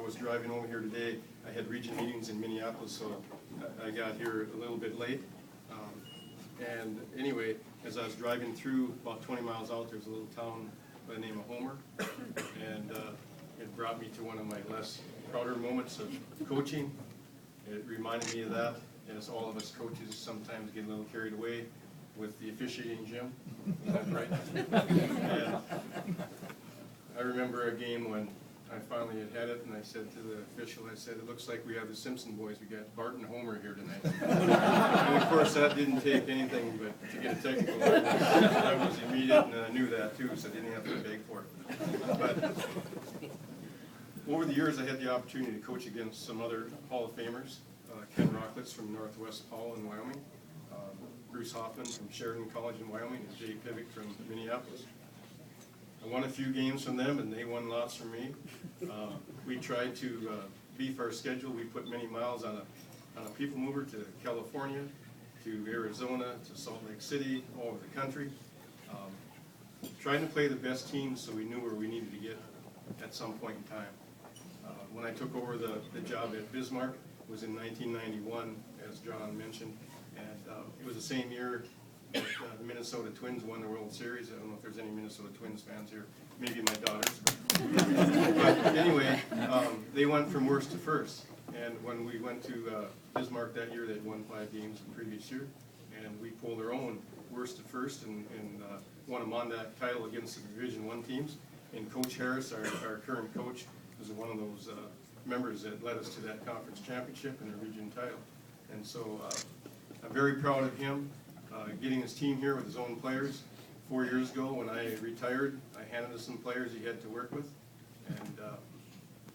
was driving over here today, I had region meetings in Minneapolis, so I got here a little bit late. And anyway, as I was driving through, about 20 miles out, there's a little town by the name of Homer, and it brought me to one of my less prouder moments of coaching. It reminded me of that, as all of us coaches sometimes get a little carried away with the officiating gym. Is that right? And I remember a game when I finally had it, and I said to the official, I said, it looks like we have the Simpson boys. We got Bart and Homer here tonight. And of course, that didn't take anything but to get a technical. I was immediate, and I knew that too, so I didn't have to beg for it. But over the years, I had the opportunity to coach against some other Hall of Famers. Ken Rocklitz from Northwest Paul in Wyoming, Bruce Hoffman from Sheridan College in Wyoming, and Jay Pivick from Minneapolis. I won a few games from them, and they won lots from me. We tried to beef our schedule. We put many miles on a people mover to California, to Arizona, to Salt Lake City, all over the country. Trying to play the best teams so we knew where we needed to get at some point in time. When I took over the job at Bismarck, it was in 1991, as John mentioned, and it was the same year that the Minnesota Twins won the World Series. I don't know if there's any Minnesota Twins fans here, maybe my daughters. But anyway, they went from worst to first, and when we went to Bismarck that year, they'd won 5 games the previous year, and we pulled our own worst to first and won a Mondat title against the Division I teams. And Coach Harris, our current coach, was one of those members that led us to that conference championship and a region title. And so I'm very proud of him getting his team here with his own players. 4 years ago when I retired, I handed us some players he had to work with. And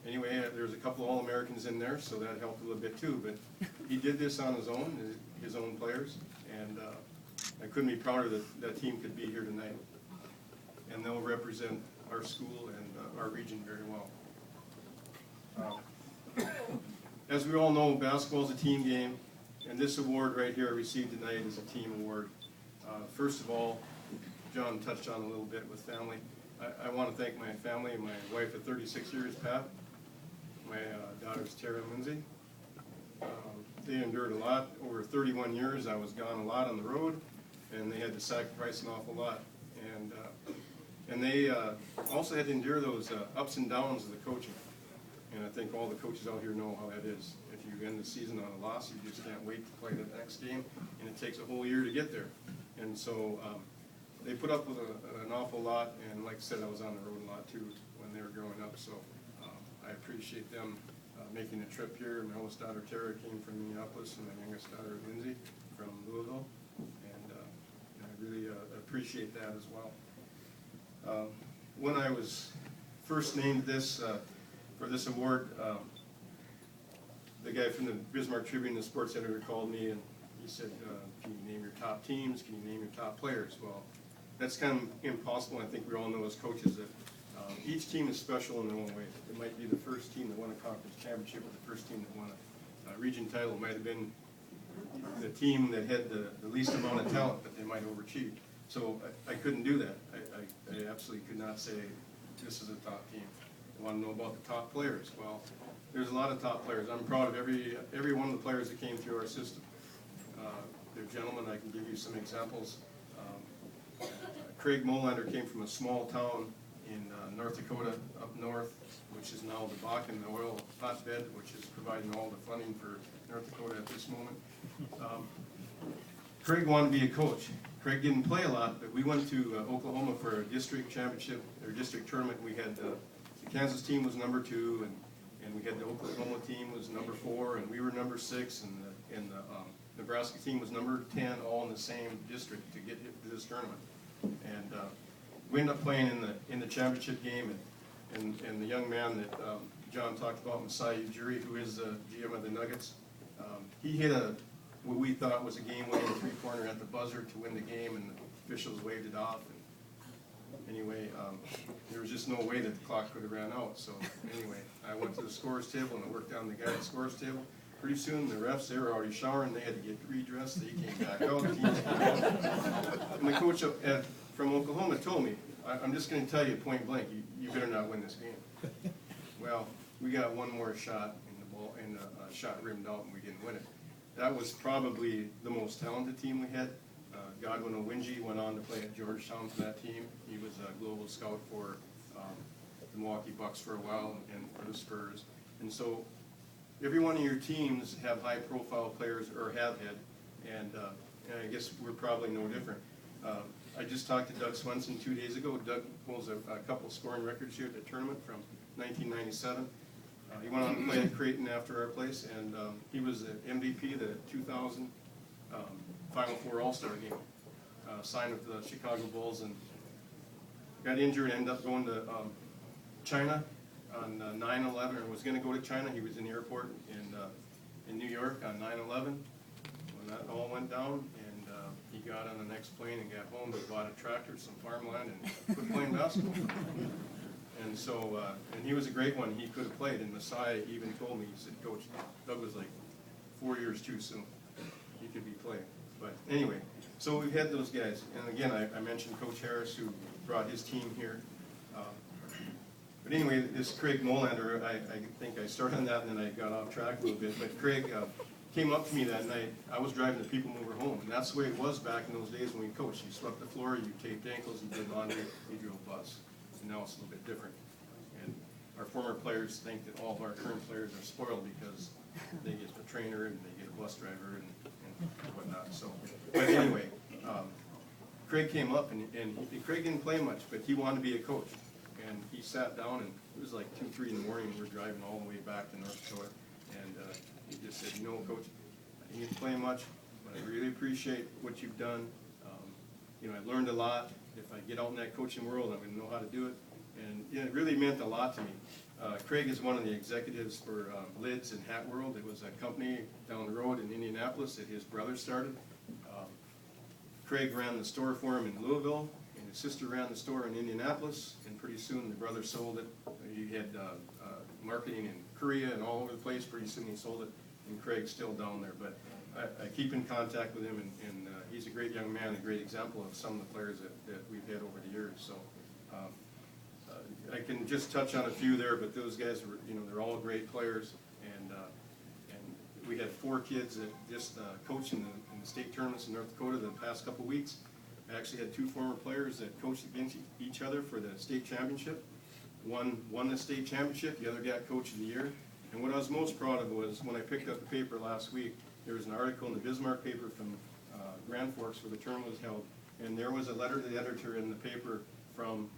anyway, there's a couple of All-Americans in there, so that helped a little bit too. But he did this on his own players. And I couldn't be prouder that that team could be here tonight. And they'll represent our school and our region very well. As we all know, basketball is a team game, and this award right here I received tonight is a team award. First of all, John touched on a little bit with family. I want to thank my family, my wife of 36 years, Pat, my daughters, Tara and Lindsay. They endured a lot. Over 31 years, I was gone a lot on the road, and they had to sacrifice an awful lot. And they also had to endure those ups and downs of the coaching. And I think all the coaches out here know how that is. If you end the season on a loss, you just can't wait to play the next game, and it takes a whole year to get there. And so they put up with an awful lot, and like I said, I was on the road a lot too when they were growing up, so I appreciate them making the trip here. My oldest daughter, Tara, came from Minneapolis, and my youngest daughter, Lindsay, from Louisville, and I really appreciate that as well. When I was first named this for this award, the guy from the Bismarck Tribune, the sports editor, called me and he said, can you name your top teams? Can you name your top players? Well, that's kind of impossible. I think we all know as coaches that each team is special in their own way. It might be the first team that won a conference championship or the first team that won a region title. It might have been the team that had the least amount of talent, but they might have overachieved. So I couldn't do that. I absolutely could not say this is a top team. I want to know about the top players. Well, there's a lot of top players. I'm proud of every one of the players that came through our system. They're gentlemen. I can give you some examples. Craig Molander came from a small town in North Dakota up north, which is now the Bakken, the oil hotbed, which is providing all the funding for North Dakota at this moment. Craig wanted to be a coach. Craig didn't play a lot, but we went to Oklahoma for a district championship, or district tournament. We had the Kansas team was number 2, and we had the Oklahoma team was number 4, and we were number 6, and the Nebraska team was number 10, all in the same district to get to this tournament. And we ended up playing in the championship game, and the young man that John talked about, Masai Ujiri, who is the GM of the Nuggets, he hit what we thought was a game-winning three-pointer at the buzzer to win the game, and the officials waved it off. And anyway, there was just no way that the clock could have ran out. So anyway, I went to the scorer's table and I worked down the guy at the scorer's table. Pretty soon the refs, they were already showering, they had to get redressed, they came back out, the teams came out. And the coach from Oklahoma told me, I'm just going to tell you point blank, you better not win this game. Well, we got one more shot in the ball, and the shot rimmed out, and we didn't win it. That was probably the most talented team we had. Godwin Owinji went on to play at Georgetown for that team. He was a global scout for the Milwaukee Bucks for a while, and for the Spurs. And so every one of your teams have high-profile players, or have had, and I guess we're probably no different. I just talked to Doug Swenson 2 days ago. Doug holds a couple scoring records here at the tournament from 1997. He went on to play at Creighton after our place, and he was the MVP of the 2000 Final Four All-Star game. Signed with the Chicago Bulls and got injured, ended up going to China on 9/11, or was going to go to China. He was in the airport in New York on 9/11 when that all went down, and he got on the next plane and got home. He bought a tractor, some farmland, and quit playing basketball. And so, and he was a great one. He could have played, and Messiah even told me, he said, Coach, Doug was like 4 years too soon. He could be playing. But anyway, so we've had those guys. And again, I mentioned Coach Harris, who brought his team here. But anyway, this Craig Molander, I think I started on that and then I got off track a little bit. But Craig came up to me that night. I was driving the people mover home, and that's the way it was back in those days when we coached. You swept the floor, you taped ankles, you did laundry, you drove bus. And now it's a little bit different. And our former players think that all of our current players are spoiled because they get a trainer and they get a bus driver and whatnot. So, but anyway, Craig came up and Craig didn't play much, but he wanted to be a coach. And he sat down, and it was like 2, 3 in the morning. We were driving all the way back to North Dakota, and he just said, "You know, Coach, I didn't play much, but I really appreciate what you've done. You know, I learned a lot. If I get out in that coaching world, I'm going to know how to do it." And you know, it really meant a lot to me. Craig is one of the executives for Lids and Hat World. It was a company down the road in Indianapolis that his brother started. Craig ran the store for him in Louisville, and his sister ran the store in Indianapolis, and pretty soon the brother sold it. He had marketing in Korea and all over the place. Pretty soon he sold it, and Craig's still down there. But I keep in contact with him, and he's a great young man, a great example of some of the players that we've had over the years. So I can just touch on a few there, but those guys were, you know, they're all great players, and we had 4 kids that just coached in the state tournaments in North Dakota the past couple weeks. I actually had 2 former players that coached against each other for the state championship. One won the state championship, the other got Coach of the Year. And what I was most proud of was when I picked up the paper last week, there was an article in the Bismarck paper from Grand Forks where the tournament was held, and there was a letter to the editor in the paper from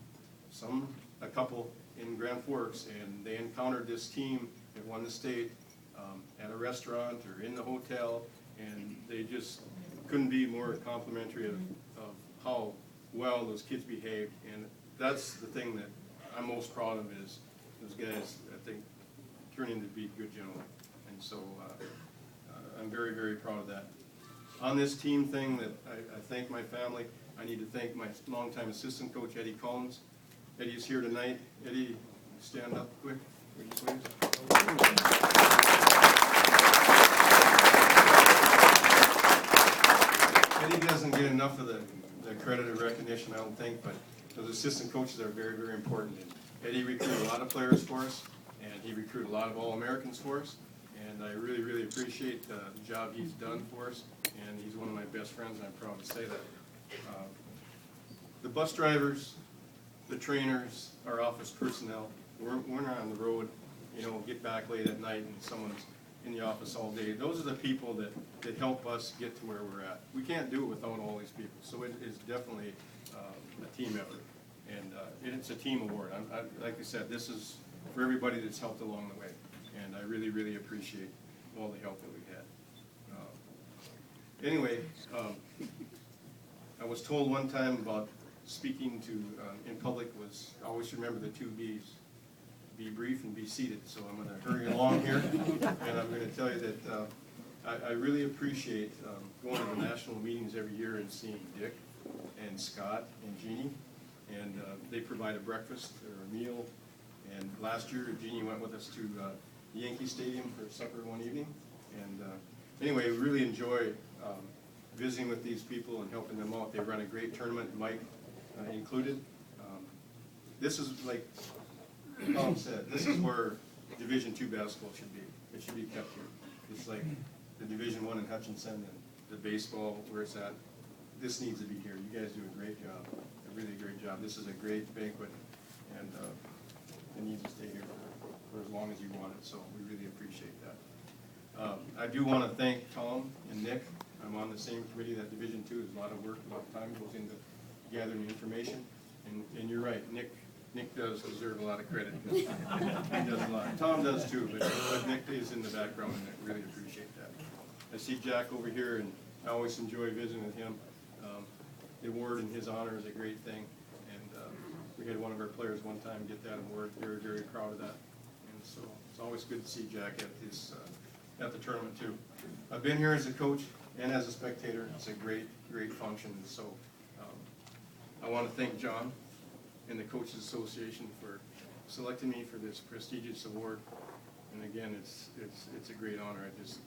a couple in Grand Forks, and they encountered this team that won the state at a restaurant or in the hotel, and they just couldn't be more complimentary of how well those kids behaved. And that's the thing that I'm most proud of, is those guys, I think, turn into be good gentlemen. And so I'm very, very proud of that. On this team thing, that I thank my family. I need to thank my longtime assistant coach, Eddie Collins. Eddie's here tonight. Eddie, stand up quick, would you please? Eddie doesn't get enough of the credit or recognition, I don't think, but those assistant coaches are very, very important. And Eddie recruited a lot of players for us, and he recruited a lot of All-Americans for us, and I really, really appreciate the job he's done for us, and he's one of my best friends, and I'm proud to say that. The bus drivers, the trainers, our office personnel, we're not on the road, you know, get back late at night and someone's in the office all day. Those are the people that help us get to where we're at. We can't do it without all these people, so it is definitely a team effort, and it's a team award. Like I said, this is for everybody that's helped along the way, and I really, really appreciate all the help that we've had. Anyway, I was told one time about speaking to in public was always remember the 2 B's. Be brief and be seated. So I'm going to hurry along here, and I'm going to tell you that I really appreciate going to the national meetings every year and seeing Dick and Scott and Jeannie, and they provide a breakfast or a meal. And last year, Jeannie went with us to Yankee Stadium for supper one evening. And anyway, we really enjoy visiting with these people and helping them out. They run a great tournament, Mike included. This is like Tom said, this is where Division II basketball should be. It should be kept here. It's like the Division I in Hutchinson and the baseball where it's at. This needs to be here. You guys do a great job, a really great job. This is a great banquet, and it needs to stay here for as long as you want it, so we really appreciate that. I do want to thank Tom and Nick. I'm on the same committee, that Division II. There's a lot of work, a lot of time goes into gathering the information, and you're right, Nick does deserve a lot of credit. He does a lot. Tom does too, but Nick is in the background, and I really appreciate that. I see Jack over here, and I always enjoy visiting with him. The award in his honor is a great thing, and we had one of our players one time get that award. Very, very proud of that, and so it's always good to see Jack at the tournament too. I've been here as a coach and as a spectator. It's a great, great function, and so I want to thank John and the Coaches Association for selecting me for this prestigious award. And again, it's a great honor. I just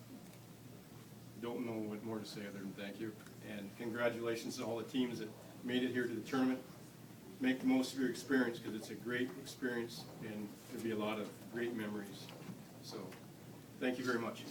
don't know what more to say other than thank you. And congratulations to all the teams that made it here to the tournament. Make the most of your experience, because it's a great experience and there'll be a lot of great memories. So thank you very much.